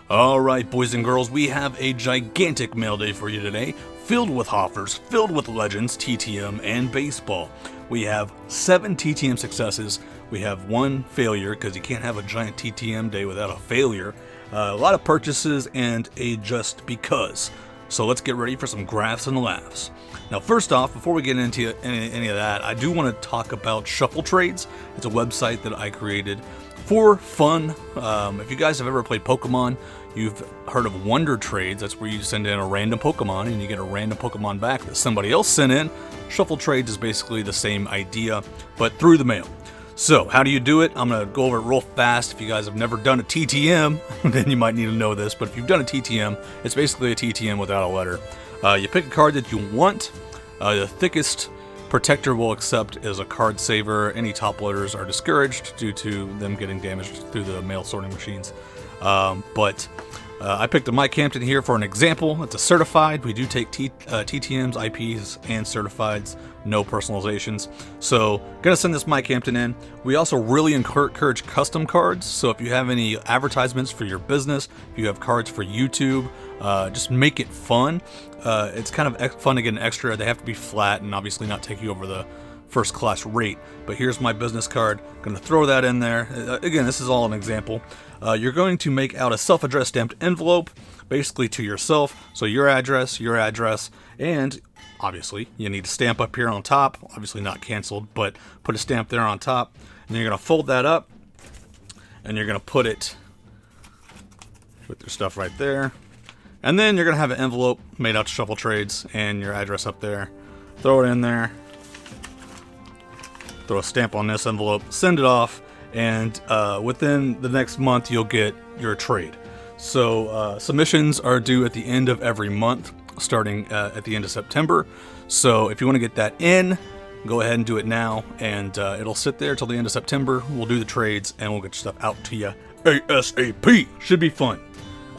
Alright, boys and girls, we have a gigantic mail day for you today, filled with offers, filled with legends, TTM, and baseball. We have 7 TTM successes, we have 1 failure, because you can't have a giant TTM day without a failure, a lot of purchases, and a just because. So let's get ready for some graphs and laughs. Now first off, before we get into any of that, I do want to talk about Shuffle Trades. It's a website that I created for fun. If you guys have ever played Pokemon, you've heard of Wonder Trades. That's where you send in a random Pokemon and you get a random Pokemon back that somebody else sent in. Shuffle Trades is basically the same idea, but through the mail. So how do you do it? I'm going to go over it real fast. If you guys have never done a TTM, then you might need to know this. But if you've done a TTM, it's basically a TTM without a letter. You pick a card that you want. The thickest protector will accept as a card saver. Any top letters are discouraged due to them getting damaged through the mail sorting machines. I picked a Mike Hampton here for an example. It's a certified. We do take TTMs, IPs, and certifieds, no personalizations. So, gonna send this Mike Hampton in. We also really encourage custom cards. So if you have any advertisements for your business, if you have cards for YouTube, just make it fun. It's kind of fun to get an extra. They have to be flat and obviously not take you over the first class rate. But here's my business card. Gonna throw that in there. Again, this is all an example. You're going to make out a self-addressed stamped envelope, basically to yourself. So your address, and obviously you need a stamp up here on top. Obviously not canceled, but put a stamp there on top. And then you're gonna fold that up, and you're gonna put it with your stuff right there. And then you're gonna have an envelope made out to Shuffle Trades and your address up there. Throw it in there. Throw a stamp on this envelope, send it off, and within the next month you'll get your trade. So submissions are due at the end of every month, starting at the end of September. So if you want to get that in, go ahead and do it now, and it'll sit there till the end of September. We'll do the trades and we'll get your stuff out to you ASAP. Should be fun.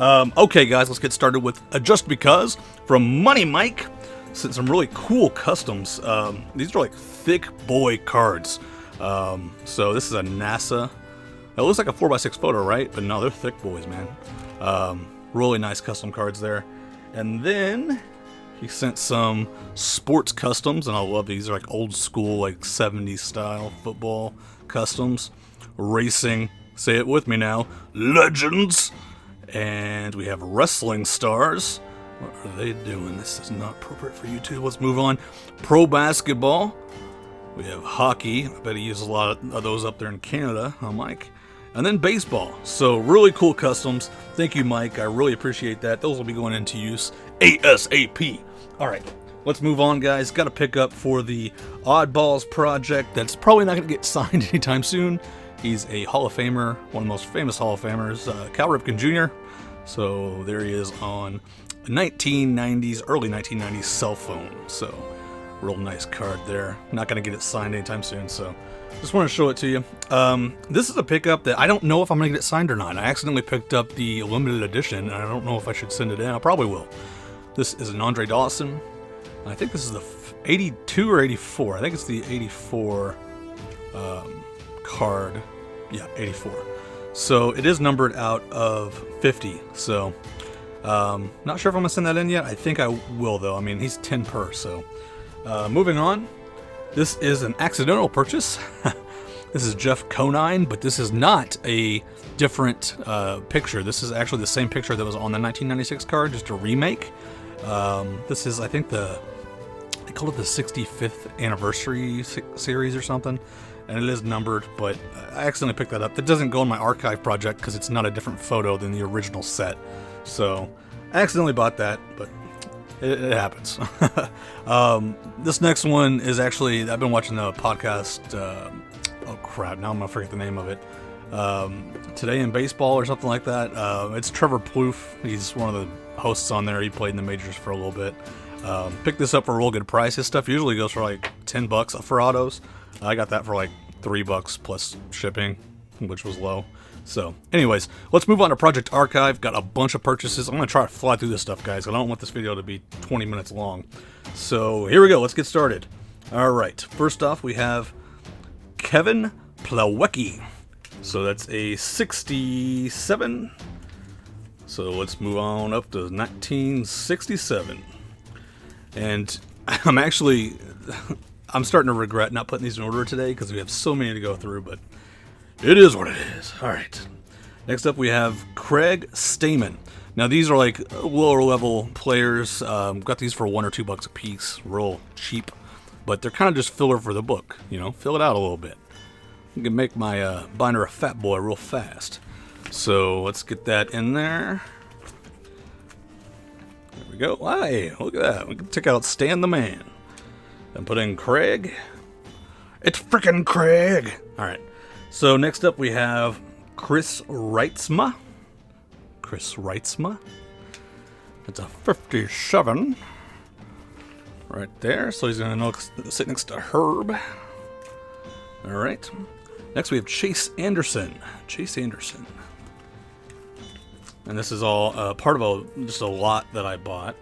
Okay guys, let's get started with a Just Because from Money Mike. Sent some really cool customs. These are like thick boy cards. So this is a NASA. It looks like a 4x6 photo, right? But no, they're thick boys, man. Really nice custom cards there. And then he sent some sports customs, and I love these. They're like old school, like 70s style football customs. Racing, say it with me now, legends. And we have wrestling stars. What are they doing? This is not appropriate for YouTube. Let's move on. Pro basketball. We have hockey. I bet he uses a lot of those up there in Canada, huh, Mike? And then baseball. So really cool customs. Thank you, Mike. I really appreciate that. Those will be going into use ASAP. All right, let's move on, guys. Got to pick up for the Oddballs project. That's probably not going to get signed anytime soon. He's a Hall of Famer, one of the most famous Hall of Famers, Cal Ripken Jr. So there he is on 1990s, early 1990s cell phone. So real nice card there. Not going to get it signed anytime soon, so just want to show it to you. This is a pickup that I don't know if I'm going to get it signed or not. I accidentally picked up the limited edition, and I don't know if I should send it in. I probably will. This is an Andre Dawson. I think this is the 82 or 84. I think it's the 84 card. Yeah, 84. So it is numbered out of 50. So not sure if I'm gonna send that in yet. I think I will though. I mean, he's 10 per. So moving on. This is an accidental purchase. This is Jeff Conine, but this is not a different picture. This is actually the same picture that was on the 1996 card, just a remake. This is, I think, they call it the 65th anniversary series or something, and it is numbered, but I accidentally picked that up. That doesn't go in my archive project because it's not a different photo than the original set. So I accidentally bought that, but it happens. This next one is actually, I've been watching the podcast, oh crap, now I'm going to forget the name of it. Today in Baseball or something like that. It's Trevor Plouffe. He's one of the hosts on there. He played in the majors for a little bit. Picked this up for a real good price. His stuff usually goes for like $10 for autos. I got that for like $3 plus shipping, which was low. So anyways, let's move on to Project Archive. Got a bunch of purchases. I'm going to try to fly through this stuff, guys. I don't want this video to be 20 minutes long. So here we go. Let's get started. All right. First off, we have Kevin Plawecki. So that's a 67. So let's move on up to 1967. And I'm starting to regret not putting these in order today because we have so many to go through, but it is what it is. All right. Next up, we have Craig Stamen. Now, these are like lower level players. Got these for $1 or $2 a piece, real cheap, but they're kind of just filler for the book. You know, fill it out a little bit. You can make my binder a fat boy real fast. So let's get that in there. There we go. Hey, look at that. We can take out Stan the Man and put in Craig. It's frickin' Craig. All right. So next up we have Chris Reitzma. That's a 57. Right there. So he's going to sit next to Herb. All right. Next we have Chase Anderson. And this is all part of just a lot that I bought.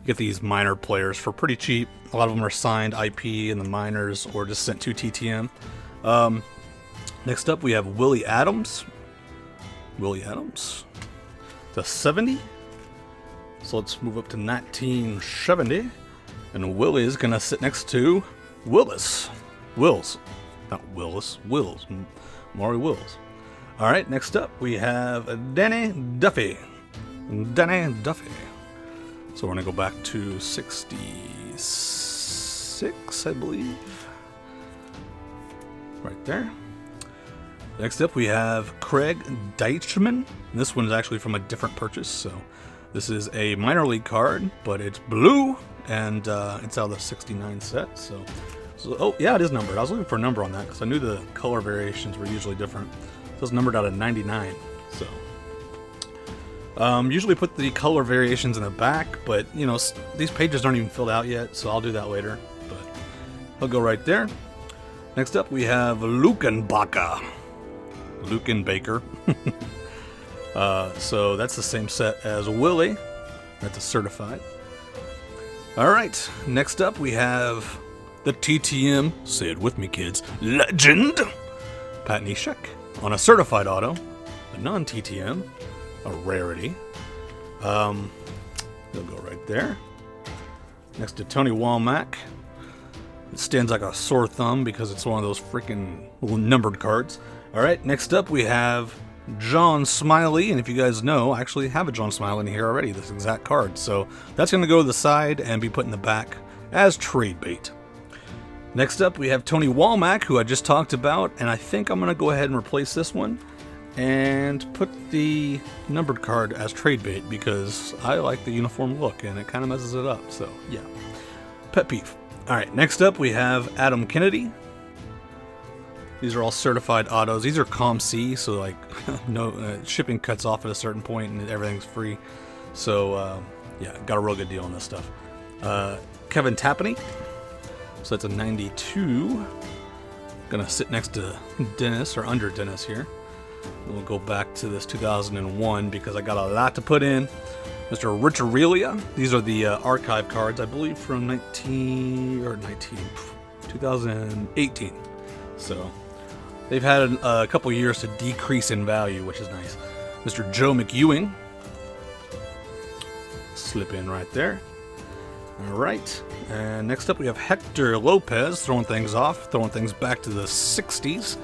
Get these minor players for pretty cheap. A lot of them are signed IP in the minors or just sent to TTM. Next up we have Willie Adams. It's a 70. So let's move up to 1970. And Willie is going to sit next to Wills. Maury Wills. All right, next up we have Danny Duffy. So we're going to go back to 66, I believe. Right there. Next up we have Craig Deichmann. And this one is actually from a different purchase. So this is a minor league card, but it's blue, and it's out of the 69 set. So oh yeah, it is numbered. I was looking for a number on that because I knew the color variations were usually different. So it's numbered out of 99. So usually put the color variations in the back, but you know, these pages aren't even filled out yet, so I'll do that later. But I'll go right there. Next up we have Lukenbaker. So that's the same set as Willie. That's a certified. All right. Next up we have the TTM. Say it with me, kids. Legend. Pat Neshek on a certified auto, a non-TTM, a rarity. He'll go right there. Next to Tony Womack. It stands like a sore thumb because it's one of those freaking numbered cards. All right, next up we have John Smiley, and if you guys know, I actually have a John Smiley in here already, this exact card. So that's going to go to the side and be put in the back as trade bait. Next up we have Tony Womack, who I just talked about, and I think I'm going to go ahead and replace this one and put the numbered card as trade bait because I like the uniform look and it kind of messes it up. So yeah, pet peeve. All right, next up we have Adam Kennedy. These are all certified autos. These are COM-C, so like no shipping cuts off at a certain point and everything's free. So yeah, got a real good deal on this stuff. Kevin Tapani. So that's a 92. Gonna sit next to Dennis, or under Dennis here. We'll go back to this 2001 because I got a lot to put in. Mr. Richard Aurelia. These are the archive cards, I believe, from 2018. So they've had a couple years to decrease in value, which is nice. Mr. Joe McEwing. Slip in right there. All right. And next up we have Hector Lopez, throwing things off, throwing things back to the 60s.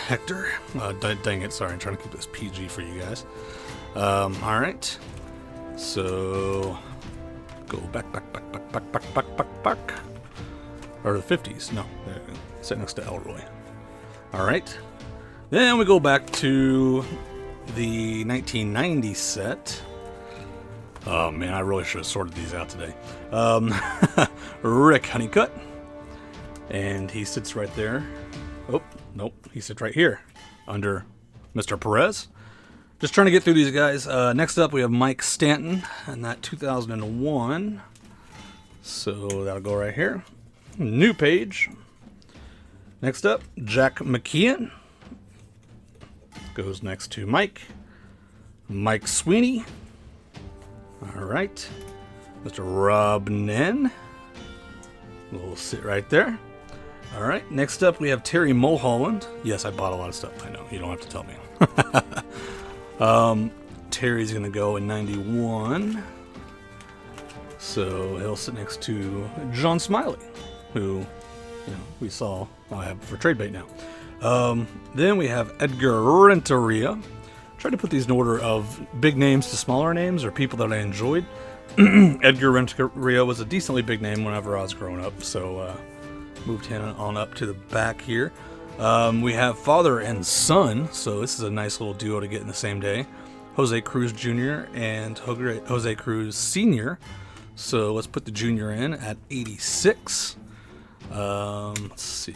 Hector. Dang it, sorry, I'm trying to keep this PG for you guys. All right. So go back. Or the 50s. No, sit next to Elroy. All right. Then we go back to the 1990 set. Oh man, I really should have sorted these out today. Rick Honeycutt. And he sits right there. Oh, nope. He sits right here under Mr. Perez. Just trying to get through these guys. Next up, we have Mike Stanton, and that 2001. So that'll go right here. New page. Next up, Jack McKeon. Goes next to Mike. Mike Sweeney. All right. Mr. Rob Nen. We'll sit right there. All right, next up we have Terry Mulholland. Yes, I bought a lot of stuff. I know, you don't have to tell me. Terry's going to go in 91. So he'll sit next to John Smiley, who we saw I have for trade bait now. Then we have Edgar Renteria. Tried to put these in order of big names to smaller names or people that I enjoyed. Edgar Renteria was a decently big name whenever I was growing up, so moved him on up to the back here. We have father and son, so this is a nice little duo to get in the same day. Jose Cruz Jr. and Jose Cruz Sr. So let's put the junior in at 86. Let's see.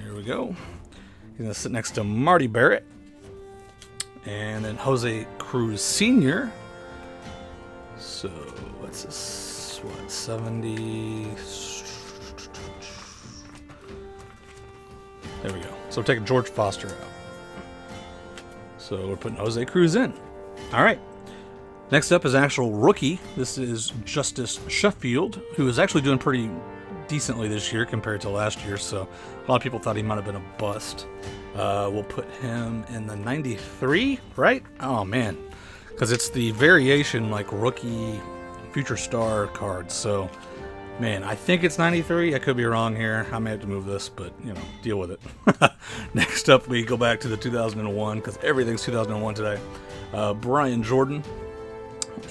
Here we go. He's going to sit next to Marty Barrett. And then Jose Cruz Sr. So what's this? 70? There we go. So we're taking George Foster out. So we're putting Jose Cruz in. All right. Next up is an actual rookie. This is Justice Sheffield, who is actually doing pretty decently this year compared to last year. So a lot of people thought he might have been a bust. We'll put him in the 93, right? Oh, man. Because it's the variation, like, rookie future star cards. So, man, I think it's 93. I could be wrong here. I may have to move this, but, deal with it. Next up, we go back to the 2001, because everything's 2001 today. Brian Jordan.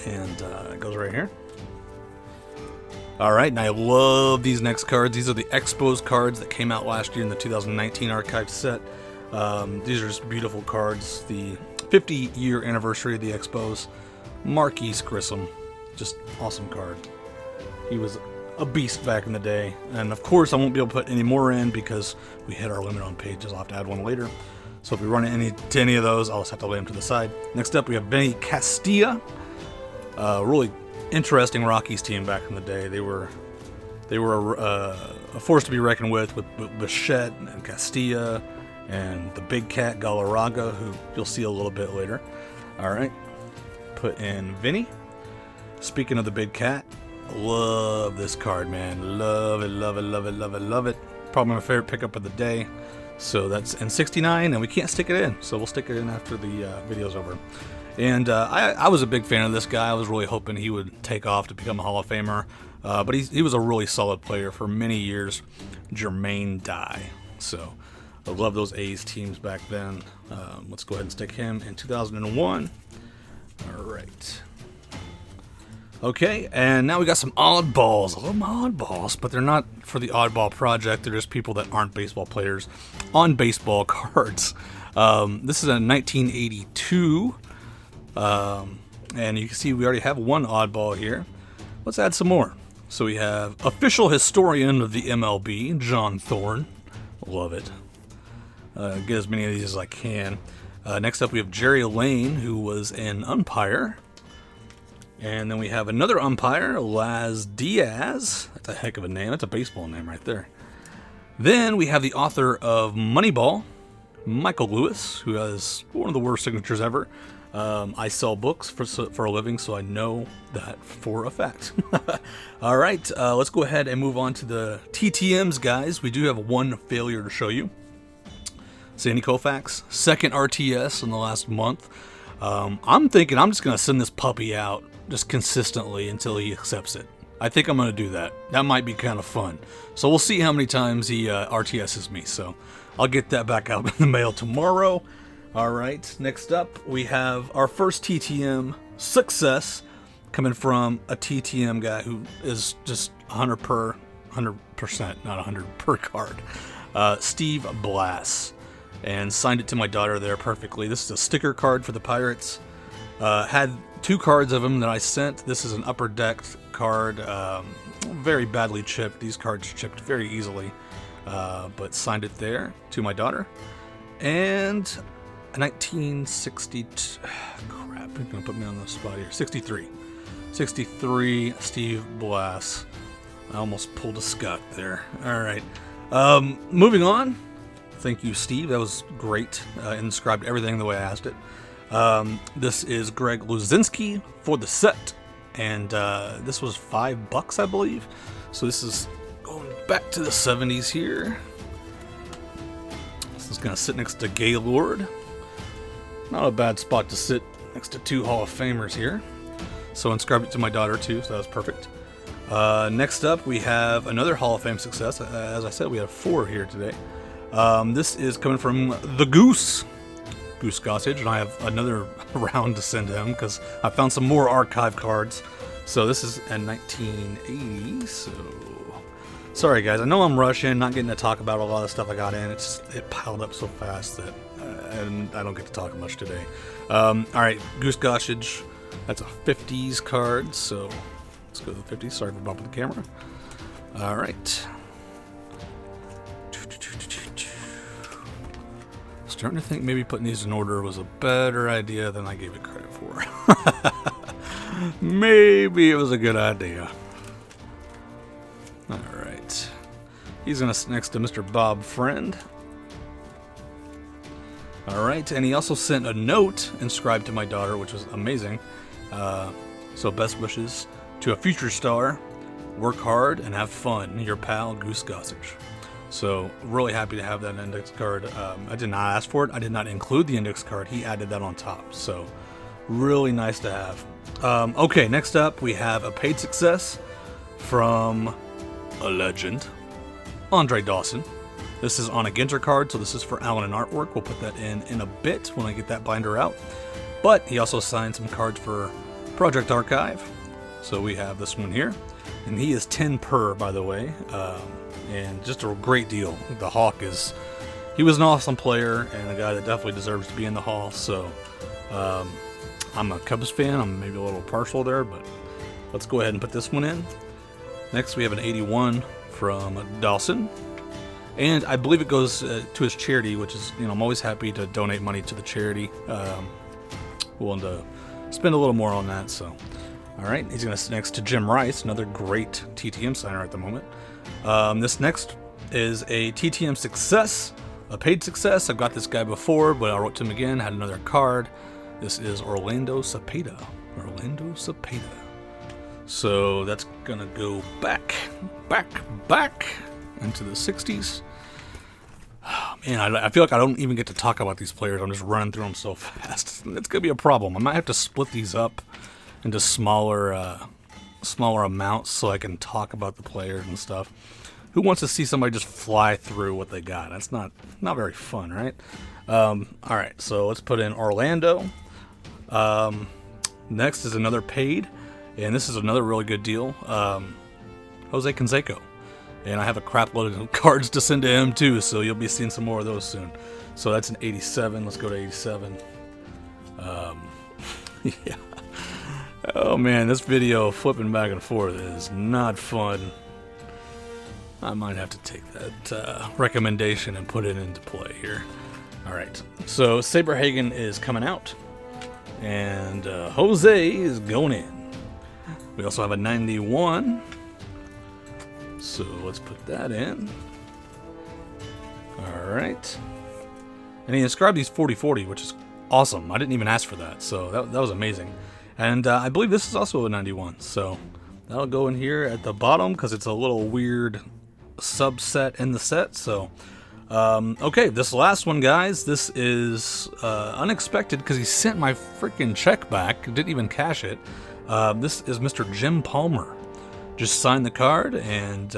And it goes right here. All right, and I love these next cards. These are the Expos cards that came out last year in the 2019 archive set. These are just beautiful cards. The 50-year anniversary of the Expos. Marquise Grissom. Just awesome card. He was a beast back in the day. And of course, I won't be able to put any more in because we hit our limit on pages. I'll have to add one later. So if we run into any of those, I'll just have to lay them to the side. Next up, we have Benny Castilla. Really interesting Rockies team back in the day. They were a force to be reckoned with Bichette and Castilla and the big cat Galarraga, who you'll see a little bit later. All right, put in Vinny. Speaking of the big cat, love this card, man. Love it, love it, love it, love it, love it. Probably my favorite pickup of the day. So that's in 69, and we can't stick it in, so we'll stick it in after the video's over. And I was a big fan of this guy. I was really hoping he would take off to become a Hall of Famer. But he was a really solid player for many years. Jermaine Dye. So I love those A's teams back then. Let's go ahead and stick him in 2001. All right. Okay, and now we got some oddballs. I love my oddballs, but they're not for the Oddball Project. They're just people that aren't baseball players on baseball cards. This is a 1982. And you can see we already have one oddball here. Let's add some more. So we have official historian of the MLB, John Thorne. Love it. Get as many of these as I can. Next up we have Jerry Lane, who was an umpire. And then we have another umpire, Laz Diaz. That's a heck of a name. That's a baseball name right there. Then we have the author of Moneyball, Michael Lewis, who has one of the worst signatures ever. I sell books for a living, so I know that for a fact. All right, let's go ahead and move on to the TTMs, guys. We do have one failure to show you. Sandy Koufax, second RTS in the last month. I'm thinking I'm just going to send this puppy out just consistently until he accepts it. I think I'm going to do that. That might be kind of fun. So we'll see how many times he RTSs me. So I'll get that back out in the mail tomorrow. All right, next up we have our first TTM success coming from a TTM guy who is just 100%, not 100 per card. Steve Blass, and signed it to my daughter there perfectly. This is a sticker card for the Pirates. Had two cards of them that I sent. This is an upper deck card, very badly chipped. These cards chipped very easily, but signed it there to my daughter. And a 1962, crap, you're gonna put me on the spot here. 63 Steve Blass. I almost pulled a Scott there. All right, moving on. Thank you, Steve. That was great. And described everything the way I asked it. This is Greg Luzinski for the set, and this was $5, I believe. So this is going back to the 70s here. This is going to sit next to Gaylord. Not a bad spot to sit next to 2 Hall of Famers here. So inscribed it to my daughter too, so that was perfect. Next up, we have another Hall of Fame success. As I said, we have 4 here today. This is coming from the Goose Gossage, and I have another round to send to him because I found some more archive cards. So this is in 1980. So sorry guys, I know I'm rushing, not getting to talk about a lot of stuff I got in. It piled up so fast that and I don't get to talk much today. All right, Goose Gossage. That's a 50s card. So let's go to the 50s. Sorry for bumping the camera. All right. Starting to think maybe putting these in order was a better idea than I gave it credit for. Maybe it was a good idea. Alright. He's gonna sit next to Mr. Bob Friend. Alright, and he also sent a note inscribed to my daughter, which was amazing. So best wishes to a future star. Work hard and have fun. Your pal, Goose Gossage. So, really happy to have that index card. I did not ask for it. I did not include the index card. He added that on top. So, really nice to have. Okay, next up, we have a paid success from a legend, Andre Dawson. This is on a Ginter card, so this is for Allen and Artwork. We'll put that in a bit when I get that binder out. But he also signed some cards for Project Archive. So, we have this one here. And he is 10 per, by the way. And just a great deal. The Hawk he was an awesome player and a guy that definitely deserves to be in the Hall. So I'm a Cubs fan. I'm maybe a little partial there, but let's go ahead and put this one in. Next we have an 81 from Dawson. And I believe it goes to his charity, which is, I'm always happy to donate money to the charity. Willing to spend a little more on that. So, all right, he's going to sit next to Jim Rice, another great TTM signer at the moment. This next is a TTM success, a paid success. I've got this guy before, but I wrote to him again, had another card. This is Orlando Cepeda. So that's gonna go back into the 60s. Oh, man, I feel like I don't even get to talk about these players. I'm just running through them so fast. It's gonna be a problem. I might have to split these up into smaller amounts so I can talk about the players and stuff. Who wants to see somebody just fly through what they got? That's not very fun, right? Alright, so let's put in Orlando. Next is another paid, and this is another really good deal. Jose Canseco. And I have a crap load of cards to send to him too, so you'll be seeing some more of those soon. So that's an 87. Let's go to 87. Yeah. Oh man, this video flipping back and forth is not fun. I might have to take that recommendation and put it into play here. Alright, so Saberhagen is coming out, and Jose is going in. We also have a 91, so let's put that in. Alright, and he inscribed these 40-40, which is awesome. I didn't even ask for that, so that was amazing. And I believe this is also a 91, so that'll go in here at the bottom because it's a little weird subset in the set. So, okay, this last one, guys, this is unexpected because he sent my freaking check back, didn't even cash it. This is Mr. Jim Palmer. Just signed the card and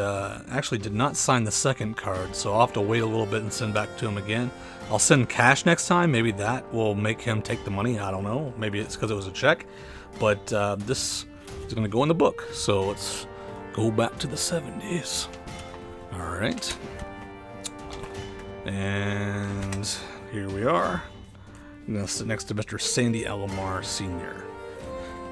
actually did not sign the second card, so I'll have to wait a little bit and send back to him again. I'll send cash next time. Maybe that will make him take the money. I don't know. Maybe it's because it was a check. But this is going to go in the book. So let's go back to the 70s. All right. And here we are. I'm going to sit next to Mr. Sandy Alomar Sr.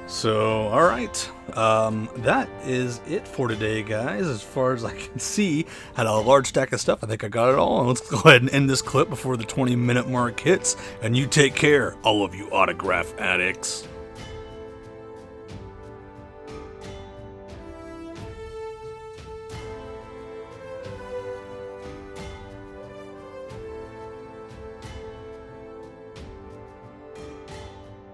So, all right. That is it for today, guys. As far as I can see, had a large stack of stuff. I think I got it all. And let's go ahead and end this clip before the 20-minute mark hits. And you take care, all of you autograph addicts.